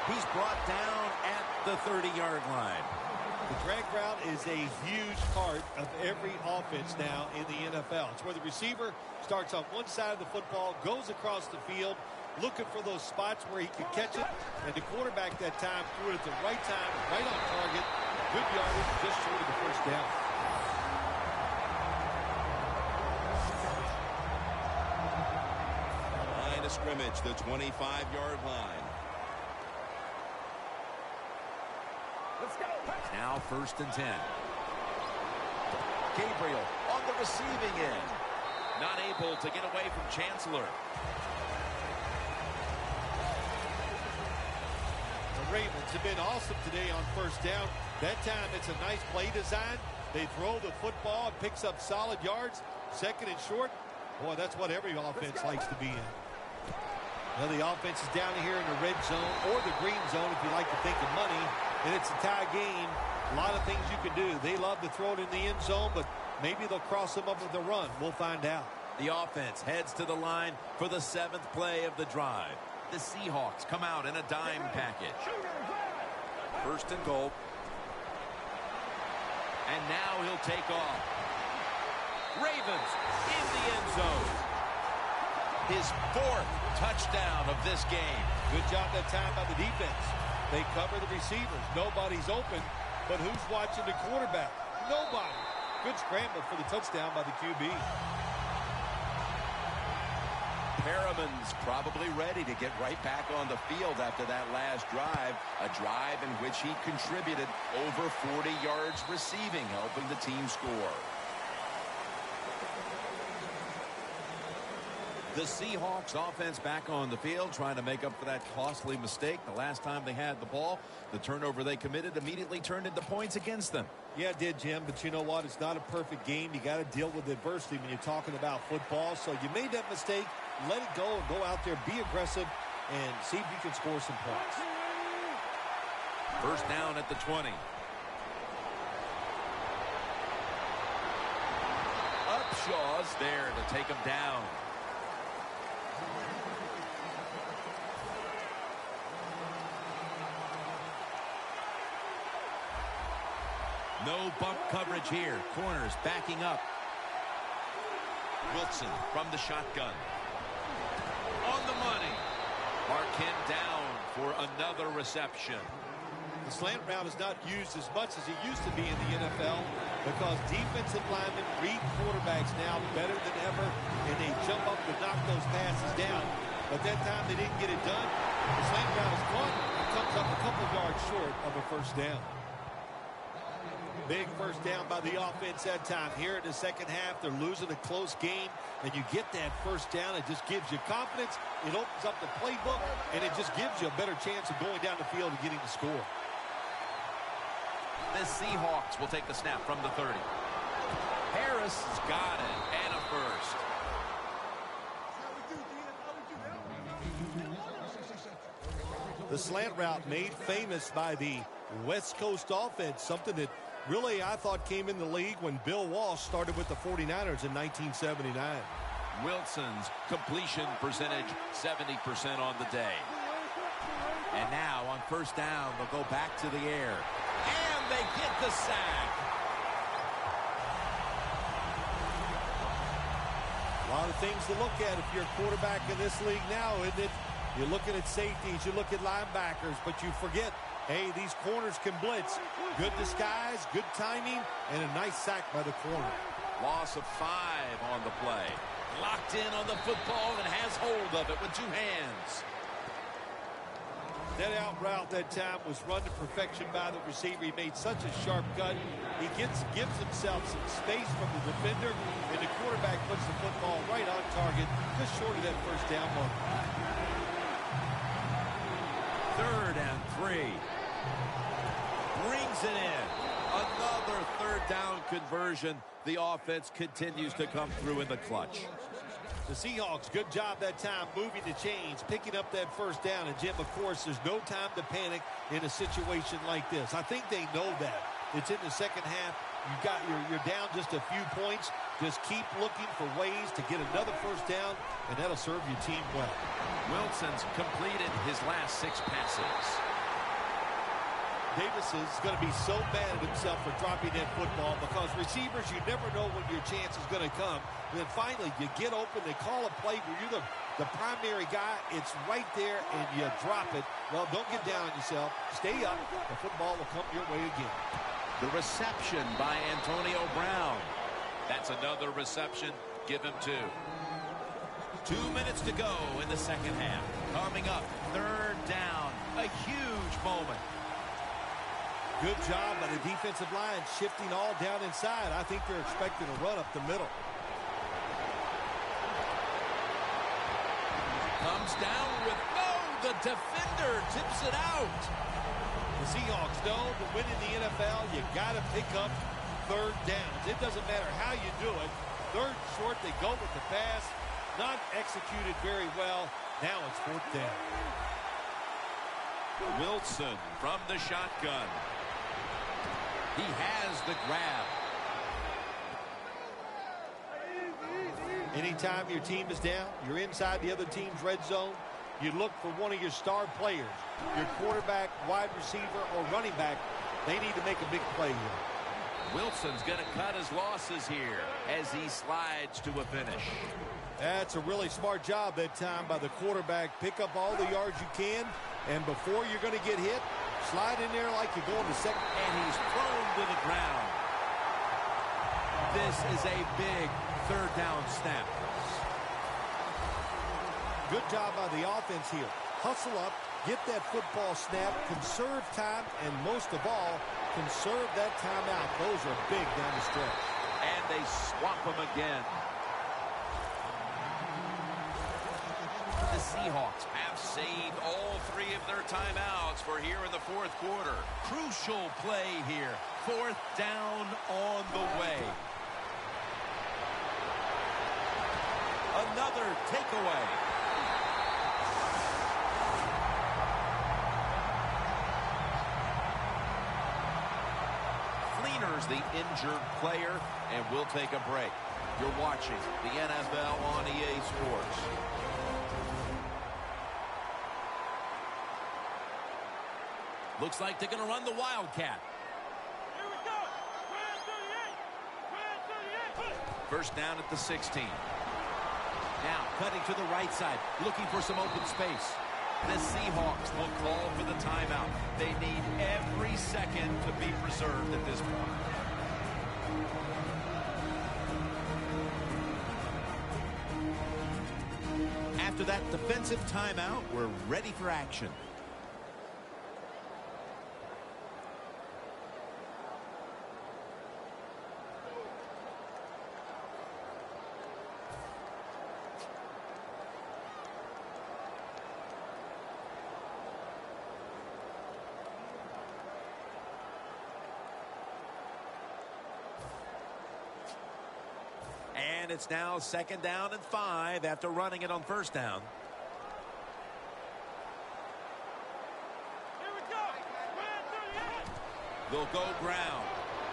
He's brought down at the 30-yard line. The drag route is a huge part of every offense now in the NFL. It's where the receiver starts on one side of the football, goes across the field, looking for those spots where he can catch it, and the quarterback that time threw it at the right time, right on target. Good yardage, just short of the first down. Line of scrimmage, the 25-yard line. Let's go. Now 1st and 10. Gabriel on the receiving end. Not able to get away from Chancellor. The Ravens have been awesome today on first down. That time it's a nice play design. They throw the football. It picks up solid yards. 2nd and short. Boy, that's what every offense likes to be in. Now the offense is down here in the red zone or the green zone if you like to think of money. And it's a tie game. A lot of things you can do. They love to throw it in the end zone, but maybe they'll cross them up with a run. We'll find out. The offense heads to the line for the 7th play of the drive. The Seahawks come out in a dime package. 1st and goal. And now he'll take off. Ravens in the end zone. His 4th touchdown of this game. Good job that time by the defense. They cover the receivers. Nobody's open, but who's watching the quarterback? Nobody. Good scramble for the touchdown by the QB. Perriman's probably ready to get right back on the field after that last drive, a drive in which he contributed over 40 yards receiving, helping the team score. The Seahawks offense back on the field trying to make up for that costly mistake the last time they had the ball. The turnover they committed immediately turned into points against them. Yeah, it did, Jim, but you know what? It's not a perfect game. You got to deal with adversity when you're talking about football. So you made that mistake, let it go, and go out there, be aggressive, and see if you can score some points. 1st down at the 20. Upshaw's there to take him down. No bump coverage here. Corners backing up. Wilson from the shotgun. On the money. Mark him down for another reception. The slant route is not used as much as it used to be in the NFL because defensive linemen read quarterbacks now better than ever, and they jump up to knock those passes down. But that time they didn't get it done. The slant route is caught and comes up a couple yards short of a 1st down. Big 1st down by the offense that time. Here in the 2nd half, they're losing a close game, and you get that 1st down. It just gives you confidence. It opens up the playbook, and it just gives you a better chance of going down the field and getting the score. The Seahawks will take the snap from the 30. Harris has got it, and a 1st. The slant route made famous by the West Coast offense, something that really I thought came in the league when Bill Walsh started with the 49ers in 1979. Wilson's completion percentage 70% on the day. And now on 1st down, they'll go back to the air. And they get the sack. A lot of things to look at if you're a quarterback in this league now, isn't it? You're looking at safeties, you look at linebackers, but you forget, hey, these corners can blitz. Good disguise, good timing, and a nice sack by the corner. Loss of 5 on the play. Locked in on the football and has hold of it with two hands. That out route that time was run to perfection by the receiver. He made such a sharp cut. He gives himself some space from the defender, and the quarterback puts the football right on target, just short of that first down mark. 3rd and 3. Brings it in. Another 3rd down conversion. The offense continues to come through in the clutch. The Seahawks, good job that time moving the chains, picking up that first down. And, Jim, of course, there's no time to panic in a situation like this. I think they know that. It's in the second half. You're down just a few points. Just keep looking for ways to get another first down, and that'll serve your team well. Wilson's completed his last 6 passes. Davis is going to be so mad at himself for dropping that football because receivers, you never know when your chance is going to come. And then finally, you get open, they call a play where you're the primary guy. It's right there, and you drop it. Well, don't get down on yourself. Stay up. The football will come your way again. The reception by Antonio Brown. That's another reception. Give him 2. 2 minutes to go in the second half. Coming up, 3rd down. A huge moment. Good job by the defensive line shifting all down inside. I think they're expecting a run up the middle. Comes down with the defender tips it out. The Seahawks know to win in the NFL, you got to pick up 3rd downs. It doesn't matter how you do it. 3rd short, they go with the pass. Not executed very well. Now it's 4th down. Wilson from the shotgun. He has the grab. Anytime your team is down, you're inside the other team's red zone, you look for one of your star players, your quarterback, wide receiver, or running back. They need to make a big play here. Wilson's going to cut his losses here as he slides to a finish. That's a really smart job that time by the quarterback. Pick up all the yards you can, and before you're going to get hit, slide in there like you're going to second. And he's thrown to the ground. This is a big 3rd down snap. Good job by the offense here. Hustle up, get that football snap, conserve time, and most of all, conserve that timeout. Those are big down the stretch. And they swap them again. The Seahawks have saved all 3 of their timeouts for here in the 4th quarter. Crucial play here. 4th down on the way. Another takeaway. Fleener's the injured player, and we'll take a break. You're watching the NFL on EA Sports. Looks like they're going to run the Wildcat. Here we go. 38. 1st down at the 16. Now cutting to the right side, looking for some open space. The Seahawks will call for the timeout. They need every second to be preserved at this point. After that defensive timeout, we're ready for action. And it's now 2nd down and 5 after running it on 1st down. Here we go. 38. They'll go ground.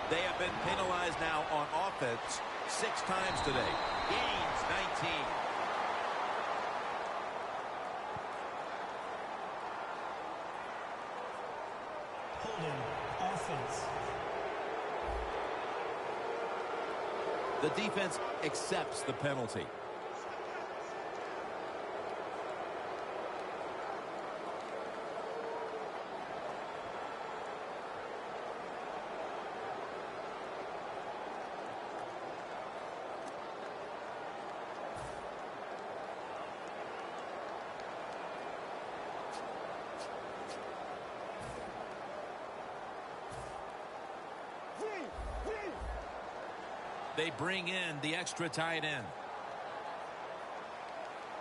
They have been penalized now on offense 6 times today. Gains 19. Holding offense. The defense accepts the penalty. They bring in the extra tight end.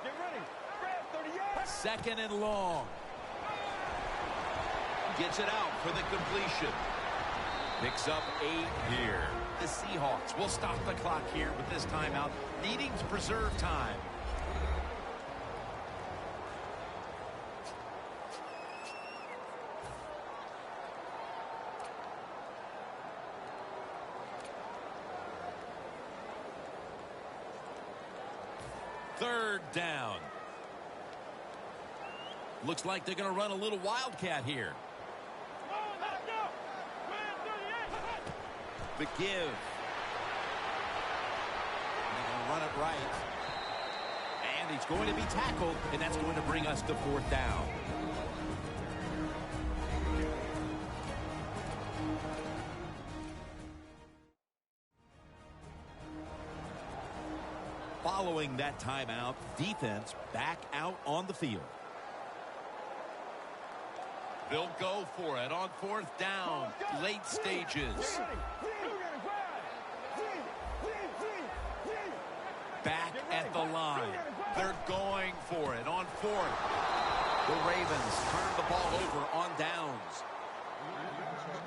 Get ready. Red 38. Second and long. Gets it out for the completion. Picks up 8 here. The Seahawks will stop the clock here with this timeout, needing to preserve time. Third down. Looks like they're going to run a little wildcat here. The give. They're going to run it right. And he's going to be tackled, and that's going to bring us to fourth down. Following that timeout, defense back out on the field. They'll go for it on fourth down. Late stages. Back at the line. They're going for it on fourth. The Ravens turn the ball over on downs.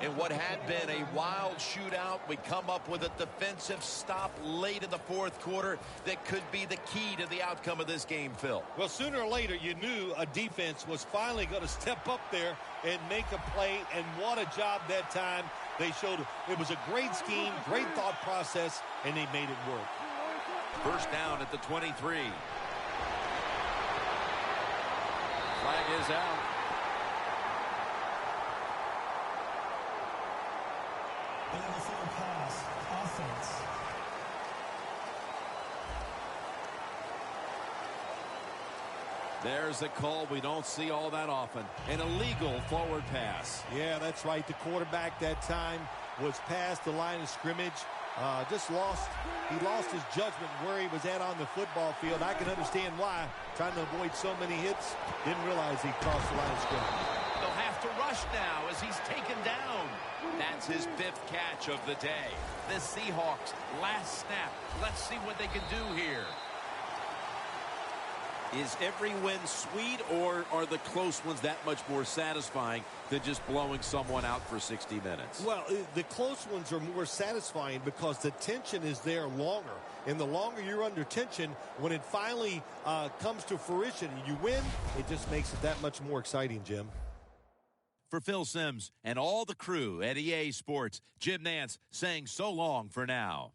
In what had been a wild shootout, we come up with a defensive stop late in the fourth quarter that could be the key to the outcome of this game, Phil. Well, sooner or later, you knew a defense was finally going to step up there and make a play, and what a job that time. They showed it was a great scheme, great thought process, and they made it work. First down at the 23. Flag is out. They have a forward pass. Offense. There's a call we don't see all that often. An illegal forward pass. Yeah, that's right. The quarterback that time was past the line of scrimmage. He lost his judgment where he was at on the football field. I can understand why. Trying to avoid so many hits. Didn't realize he crossed the line of scrimmage. They'll have to rush now as he's taken down. That's his 5th catch of the day. The Seahawks, last snap. Let's see what they can do here. Is every win sweet, or are the close ones that much more satisfying than just blowing someone out for 60 minutes? Well, the close ones are more satisfying because the tension is there longer. And the longer you're under tension, when it finally comes to fruition and you win, it just makes it that much more exciting, Jim. For Phil Simms and all the crew at EA Sports, Jim Nantz saying so long for now.